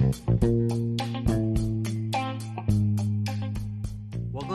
Welcome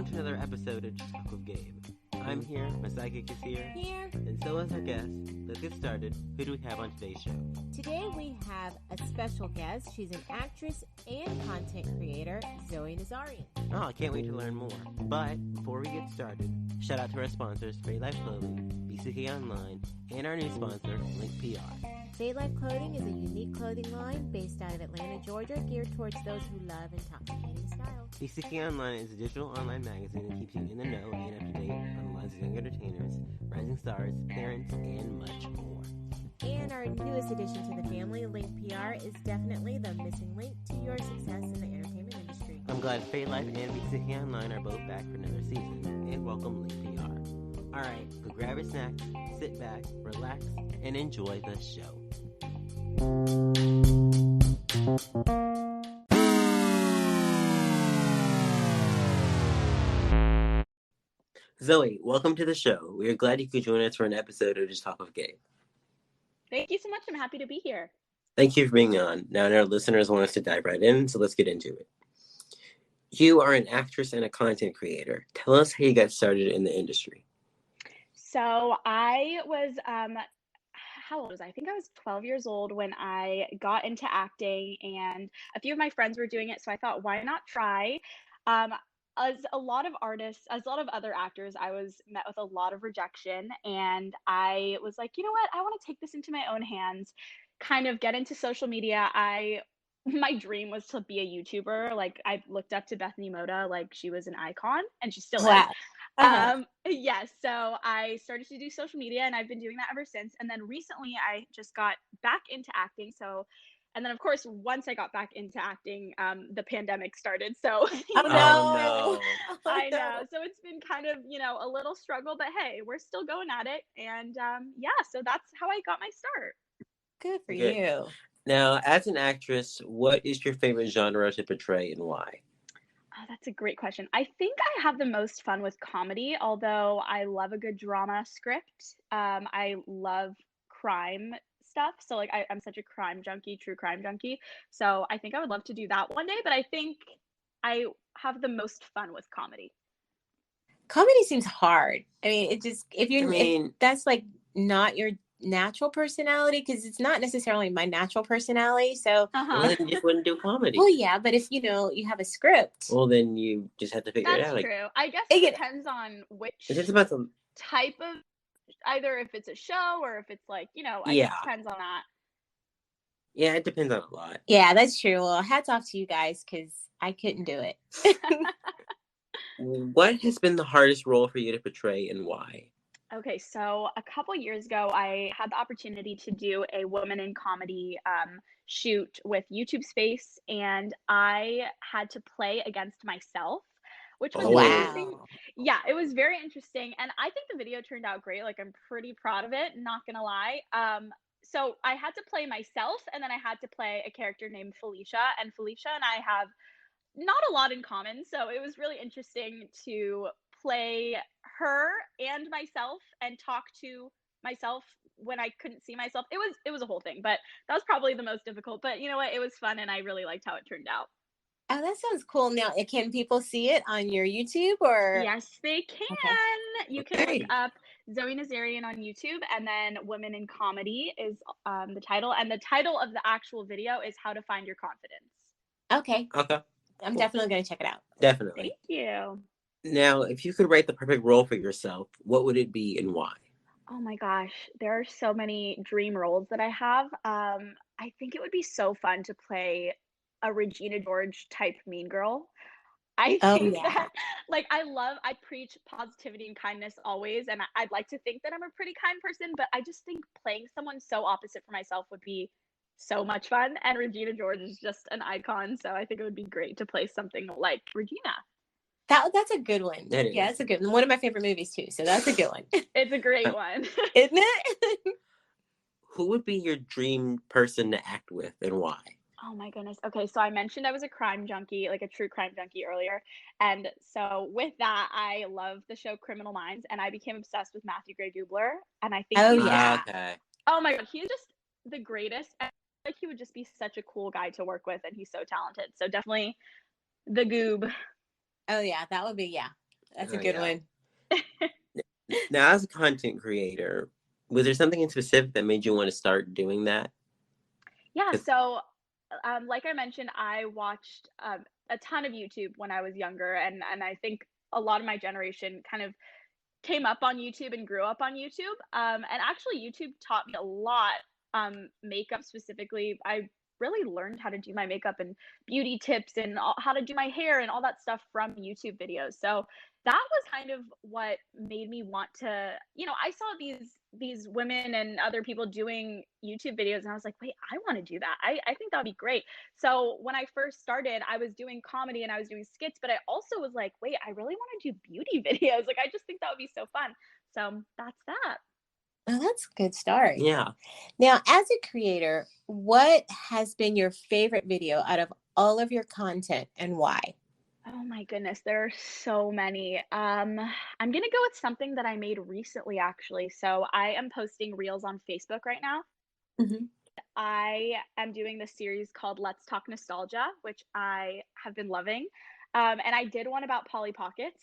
to another episode of Just Talk with Gabe. I'm here, my psychic is here, and so is our guest. Let's get started. Who do we have on today's show? Today we have a special guest. She's an actress and content creator, Zoe Nazarian. Oh, I can't wait to learn more. But before we get started, shout out to our sponsors, Fade Life Clothing, BCK Online, and our new sponsor, Link PR. Fade Life Clothing is a unique clothing line based out of Atlanta, Georgia, geared towards those who love intoxicating style. BCK Online is a digital online magazine that keeps you in the know and up to date on the lives of young entertainers, rising stars, parents, and much more. And our newest addition to the family, Link PR, is definitely the missing link to your success in the entertainment industry. I'm glad Fade Life and BCK Online are both back for another season, and welcome Link PR. Alright, go grab your snacks, sit back, relax, and enjoy the show. Zoe, welcome to the show. We are glad you could join us for an episode of Just Talk with Gabe. Thank you so much. I'm happy to be here. Thank you for being on. Now, our listeners want us to dive right in, so let's get into it. You are an actress and a content creator. Tell us how you got started in the industry. So I was, how old was I? I think I was 12 years old when I got into acting, and a few of my friends were doing it. So I thought, why not try? As a lot of artists, as a lot of other actors, I was met with a lot of rejection, and I was like, you know what? I want to take this into my own hands, kind of get into social media. My dream was to be a YouTuber. Like, I looked up to Bethany Moda, like she was an icon, and she still is. Wow. Yes, so I started to do social media, and I've been doing that ever since. And then recently I just got back into acting. And then of course, once I got back into acting, the pandemic started. So Oh, no. I know. So it's been kind of, a little struggle, but hey, we're still going at it. And so that's how I got my start. Good for Good. you. Now, as an actress, what is your favorite genre to portray and why? Oh, that's a great question. I think I have the most fun with comedy, although I love a good drama script. I love crime stuff. So like I'm such a crime junkie, true crime junkie. So I think I would love to do that one day, but I think I have the most fun with comedy. Comedy seems hard. I mean, it just, if that's like not your natural personality, because it's not necessarily my natural personality. So Well, then you just wouldn't do comedy. Well, yeah, but if you have a script. Well, then you just have to figure it out. That's true. I guess it depends on which type of, either if it's a show or if it's like, I guess it depends on that. Yeah, it depends on a lot. Yeah, that's true. Well, hats off to you guys, because I couldn't do it. What has been the hardest role for you to portray and why? Okay, so a couple years ago, I had the opportunity to do a woman in comedy shoot with YouTube Space, and I had to play against myself, which was interesting. Yeah, it was very interesting, and I think the video turned out great. Like, I'm pretty proud of it, not gonna lie. So I had to play myself, and then I had to play a character named Felicia, and Felicia and I have not a lot in common, so it was really interesting to play her and myself and talk to myself when I couldn't see myself. It was a whole thing, but that was probably the most difficult. But you know what? It was fun, and I really liked how it turned out. Oh, that sounds cool. Now, can people see it on your YouTube or? Yes, they can. Okay. You can look up Zoe Nazarian on YouTube, and then Women in Comedy is the title. And the title of the actual video is How to Find Your Confidence. Okay. I'm definitely going to check it out. Definitely. Thank you. Now, if you could write the perfect role for yourself, what would it be and why? Oh my gosh, there are so many dream roles that I have. I think it would be so fun to play a Regina George type mean girl. I think that, like, I preach positivity and kindness always, and I'd like to think that I'm a pretty kind person, but I just think playing someone so opposite for myself would be so much fun, and Regina George is just an icon, so I think it would be great to play something like Regina. That's a good one. Yeah, that's a good one. One of my favorite movies too, so that's a good one. It's a great one. Isn't it? Who would be your dream person to act with and why? Oh my goodness. Okay, so I mentioned I was a crime junkie, like a true crime junkie earlier. And so with that, I love the show Criminal Minds, and I became obsessed with Matthew Gray Gubler. And I think okay. Oh my God, he's just the greatest. And like he would just be such a cool guy to work with, and he's so talented. So definitely the Goob. Oh yeah, that would be, yeah. That's a good one. Now, as a content creator, was there something in specific that made you want to start doing that? Yeah, so like I mentioned, I watched a ton of YouTube when I was younger, and I think a lot of my generation kind of came up on YouTube and grew up on YouTube. And actually, YouTube taught me a lot. Makeup specifically, I really learned how to do my makeup and beauty tips and how to do my hair and all that stuff from YouTube videos. So that was kind of what made me want to, I saw these women and other people doing YouTube videos, and I was like, wait, I want to do that. I think that would be great. So when I first started, I was doing comedy and I was doing skits, but I also was like, wait, I really want to do beauty videos. Like, I just think that would be so fun. So that's that. Oh, that's a good start. Yeah. Now, as a creator, what has been your favorite video out of all of your content, and why? Oh my goodness, there are so many. I'm gonna go with something that I made recently, actually. So I am posting reels on Facebook right now. Mm-hmm. I am doing this series called Let's Talk Nostalgia, which I have been loving. And I did one about Polly Pockets.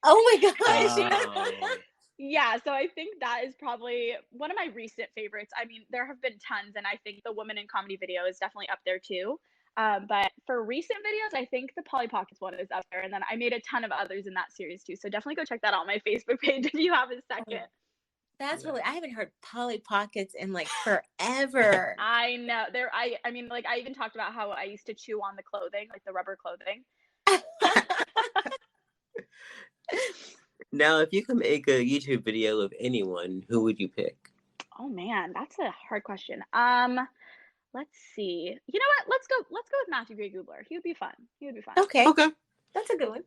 Oh my gosh. Yeah, so I think that is probably one of my recent favorites. I mean, there have been tons, and I think the woman in comedy video is definitely up there too. But for recent videos, I think the Polly Pockets one is up there. And then I made a ton of others in that series too. So definitely go check that out on my Facebook page if you have a second. That's really, I haven't heard Polly Pockets in like forever. I know. I mean, like, I even talked about how I used to chew on the clothing, like the rubber clothing. Now, if you could make a YouTube video of anyone, who would you pick? Oh man, that's a hard question. Let's see. You know what? Let's go with Matthew Gray Gubler. He would be fun. Okay. Okay. That's a good one.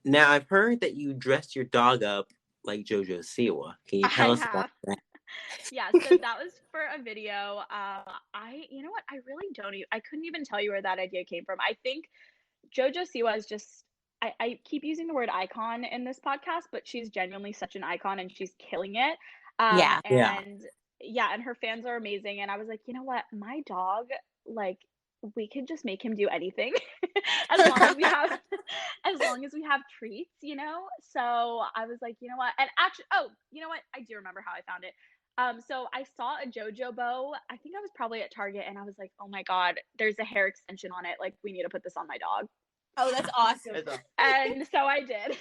Now, I've heard that you dressed your dog up like JoJo Siwa. Can you tell us about that? Yeah, so that was for a video. You know what? I really don't I couldn't even tell you where that idea came from. I think JoJo Siwa is just, I keep using the word icon in this podcast, but she's genuinely such an icon and she's killing it. Yeah. And her fans are amazing. And I was like, you know what? My dog, like, we could just make him do anything as long as we have treats, So I was like, you know what? And actually, oh, you know what? I do remember how I found it. So I saw a JoJo bow. I think I was probably at Target, and I was like, oh my God, there's a hair extension on it. Like, we need to put this on my dog. Oh, that's awesome. And so I did.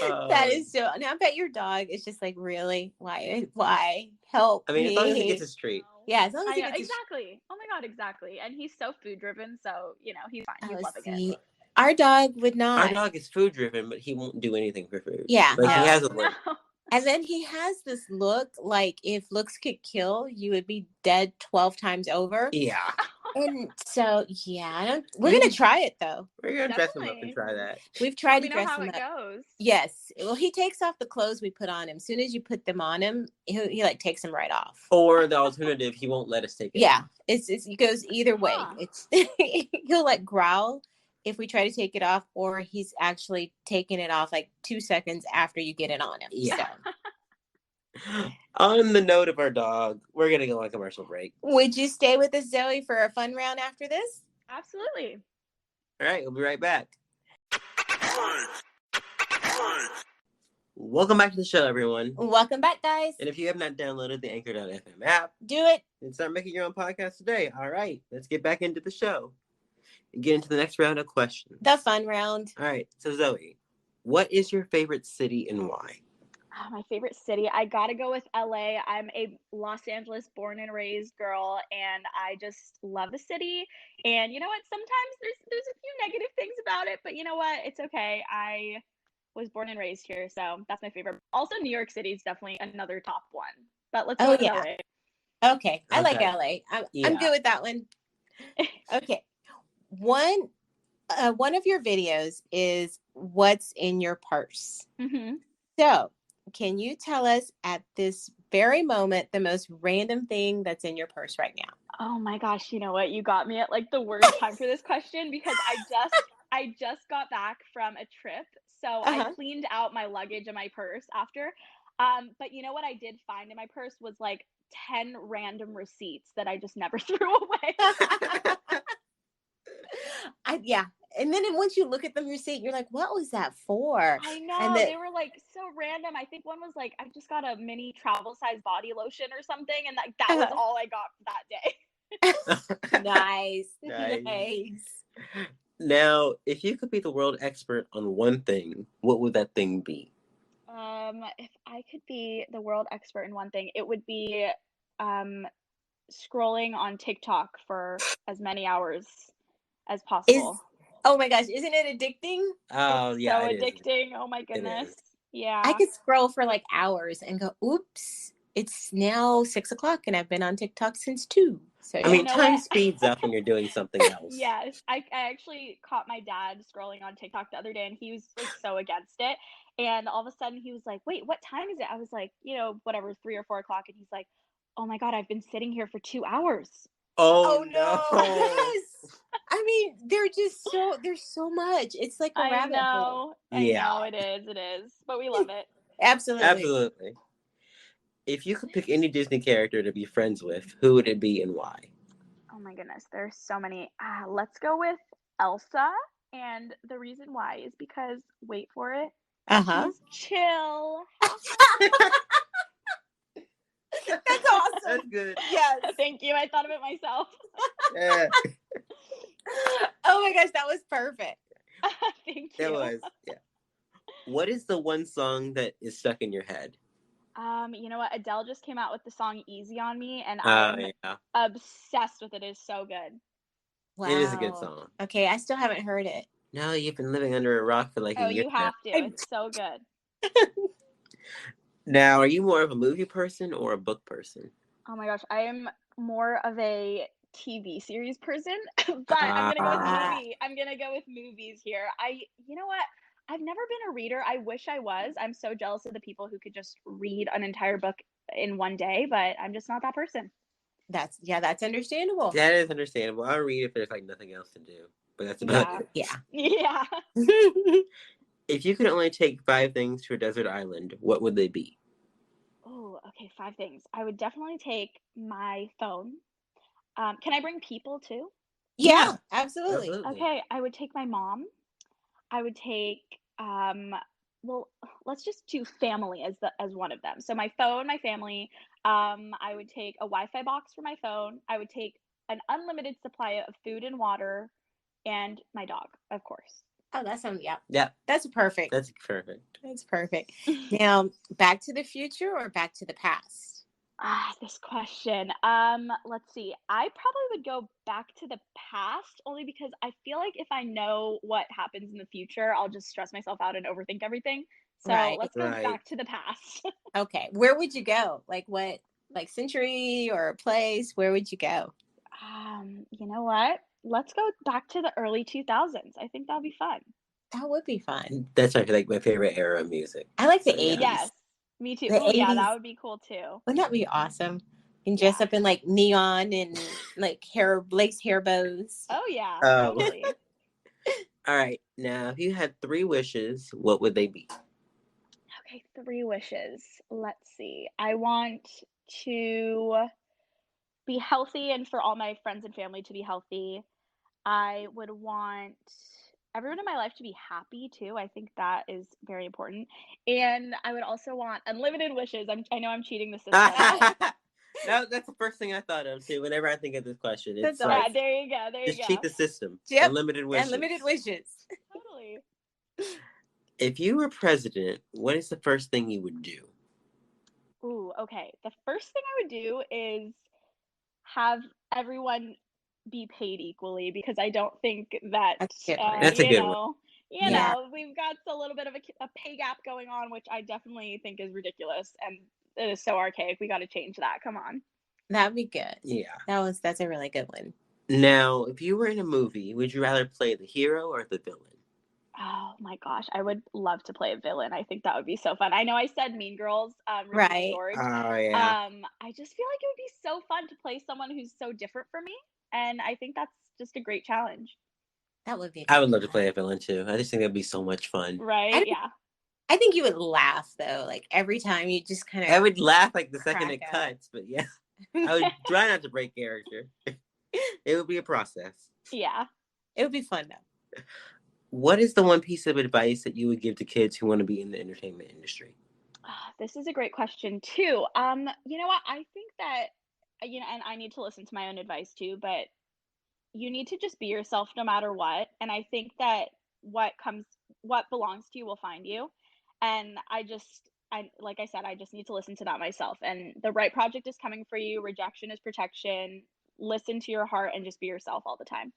That is so. Now I bet your dog is just like, really, why help? I mean, as long as he gets his treat. Yeah, as long as he gets exactly. Oh my God, exactly. And he's so food driven, so he's fine. He's loving it. Our dog would not. Our dog is food driven, but he won't do anything for food. Yeah, like he has a look. And then he has this look like, if looks could kill, you would be dead 12 times over. Yeah. And so, yeah, we're going to try it, though. We're going to dress him up and try that. We've tried to dress him up. We know how it goes. Yes. Well, he takes off the clothes we put on him. As soon as you put them on him, he like takes them right off. Or the alternative, he won't let us take it. Yeah. It goes either way. He'll like growl if we try to take it off, or he's actually taking it off like 2 seconds after you get it on him. Yeah. So. On the note of our dog, we're going to go on commercial break. Would you stay with us, Zoe, for a fun round after this? Absolutely. All right, we'll be right back. Welcome back to the show, everyone. Welcome back, guys. And if you have not downloaded the Anchor.fm app, do it. And start making your own podcast today. All right, let's get back into the show and get into the next round of questions. The fun round. All right, so Zoe, what is your favorite city and why? My favorite city, I gotta go with LA. I'm a Los Angeles born and raised girl, and I just love the city. And you know what? Sometimes there's a few negative things about it, but you know what? It's okay. I was born and raised here, so that's my favorite. Also, New York City is definitely another top one. But let's go with LA. Okay, I like LA. I'm good with that one. Okay, one of your videos is what's in your purse. Mm-hmm. So, can you tell us at this very moment the most random thing that's in your purse right now? Oh my gosh, you know what? You got me at like the worst time for this question, because I just got back from a trip. So I cleaned out my luggage and my purse after. But you know what I did find in my purse was like 10 random receipts that I just never threw away. Yeah. And then once you look at the receipt, you're like, what was that for? I know. And then, they were like so random. I think one was like, I just got a mini travel size body lotion or something. And like that was all I got that day. Nice. Nice. Nice. Now, if you could be the world expert on one thing, what would that thing be? If I could be the world expert in one thing, it would be scrolling on TikTok for as many hours as possible. Oh my gosh, isn't it addicting? Oh, It's yeah, so it addicting. Oh my It goodness. is. Yeah. I could scroll for like hours and go, oops, it's now 6:00 and I've been on TikTok since 2. So I mean, You know time what? speeds up when you're doing something else. Yes. I actually caught my dad scrolling on TikTok the other day and he was like so against it. And all of a sudden he was like, wait, what time is it? I was like, whatever, 3 or 4 o'clock. And he's like, oh my God, I've been sitting here for 2 hours. Oh, no. no. Yes. I mean, there's so much. It's like a rabbit hole. I Yeah. know it is. But we love it. Absolutely. Absolutely. If you could pick any Disney character to be friends with, who would it be and why? Oh my goodness, there's so many. Let's go with Elsa. And the reason why is because, wait for it, Uh-huh. she's chill. That's awesome. That's good. Yes. Thank you. I thought of it myself. Yeah, Oh my gosh, that was perfect. Thank it you. was. Yeah. What is the one song that is stuck in your head? You know what? Adele just came out with the song Easy on Me, and Oh, I'm yeah. obsessed with it. It is so good. Wow. It is a good song. Okay, I still haven't heard it. No, you've been living under a rock for like a Oh, year you now. have to. It's so good. Now, are you more of a movie person or a book person? Oh my gosh, I am more of a TV series person, but I'm gonna go with Ah. movie. I'm gonna go with movies here. You know what? I've never been a reader. I wish I was. I'm so jealous of the people who could just read an entire book in one day, but I'm just not that person. That's understandable. That is understandable. I'll read if there's like nothing else to do, but that's about Yeah. it. Yeah. Yeah. If you could only take 5 things to a desert island, what would they be? Oh, okay. 5 things. I would definitely take my phone. Can I bring people too? Yeah, absolutely. Okay, I would take my mom. I would take well, let's just do family as one of them. So my phone, my family. I would take a Wi-Fi box for my phone. I would take an unlimited supply of food and water, and my dog, of course. Oh, that sounds Yeah, That's perfect. that's perfect. That's perfect. Now, Back to the Future or Back to the Past? This question. Let's see. I probably would go back to the past only because I feel like if I know what happens in the future, I'll just stress myself out and overthink everything. So Right. let's go Right. back to the past. Okay. Where would you go? Like what? Like century or a place? Where would you go? You know what? Let's go back to the early 2000s. I think that'll be fun. That would be fun. That's like my favorite era of music. I like the So, yeah. 80s. Yes, me too. The Oh, yeah, 80s. that would be cool too. Wouldn't that be awesome? You can dress up in like neon and like lace hair bows. Oh, yeah, Oh. totally. All right. Now, if you had 3 wishes, what would they be? Okay, 3 wishes. Let's see. I want to be healthy and for all my friends and family to be healthy. I would want everyone in my life to be happy too. I think that is very important. And I would also want unlimited wishes. I know I'm cheating the system. No, that's the first thing I thought of too. Whenever I think of this question, it's That's like, Yeah, there you go. There you just go. cheat the system. Yep. Unlimited wishes. Unlimited wishes. Totally. If you were president, what is the first thing you would do? Ooh, okay. The first thing I would do is have everyone be paid equally because I don't think that That's a good one. That's a good one. Yeah. we've got a little bit of a pay gap going on, which I definitely think is ridiculous and it is so archaic. We got to change that. Come on. That'd be good. Yeah. That's a really good one. Now, if you were in a movie, would you rather play the hero or the villain? Oh my gosh, I would love to play a villain. I think that would be so fun. I know I said Mean Girls, Regina Right. George. Oh, yeah. I just feel like it would be so fun to play someone who's so different from me, and I think that's just a great challenge. That would be. I would love to play a villain too. I just think that'd be so much fun. Right? Yeah. I think you would laugh though, like every time you just kind of. I would laugh like the second it cuts, but yeah, I would try not to break character. It would be a process. Yeah, it would be fun though. What is the one piece of advice that you would give to kids who want to be in the entertainment industry? This is a great question too. You know what? I think that and I need to listen to my own advice too, but you need to just be yourself no matter what. And I think that what belongs to you will find you. And like I said, I just need to listen to that myself. And the right project is coming for you. Rejection is protection. Listen to your heart and just be yourself all the time.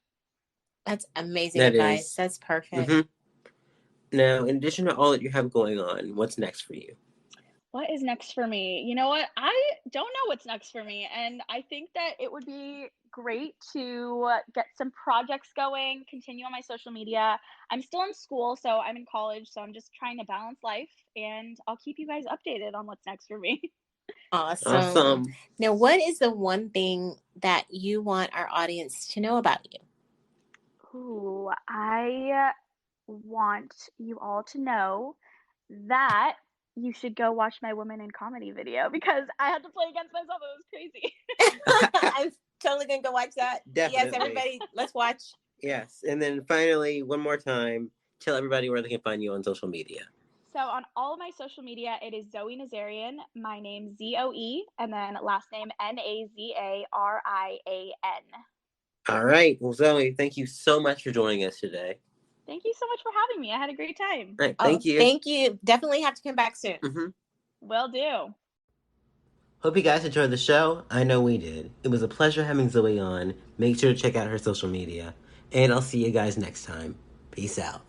That's amazing advice. That's perfect. Mm-hmm. Now, in addition to all that you have going on, what's next for you? What is next for me? You know what? I don't know what's next for me. And I think that it would be great to get some projects going, continue on my social media. I'm still in school, so I'm in college, so I'm just trying to balance life, and I'll keep you guys updated on what's next for me. Awesome. Now, what is the one thing that you want our audience to know about you? Ooh, I want you all to know that you should go watch my Women in Comedy video because I had to play against myself. It was crazy. I'm totally going to go watch that. Definitely. Yes, everybody, let's watch. Yes. And then finally, one more time, tell everybody where they can find you on social media. So on all of my social media, it is Zoe Nazarian, my name Zoe, and then last name Nazarian. All right. Well, Zoe, thank you so much for joining us today. Thank you so much for having me. I had a great time. All right, thank you. Thank you. Definitely have to come back soon. Mm-hmm. Will do. Hope you guys enjoyed the show. I know we did. It was a pleasure having Zoe on. Make sure to check out her social media. And I'll see you guys next time. Peace out.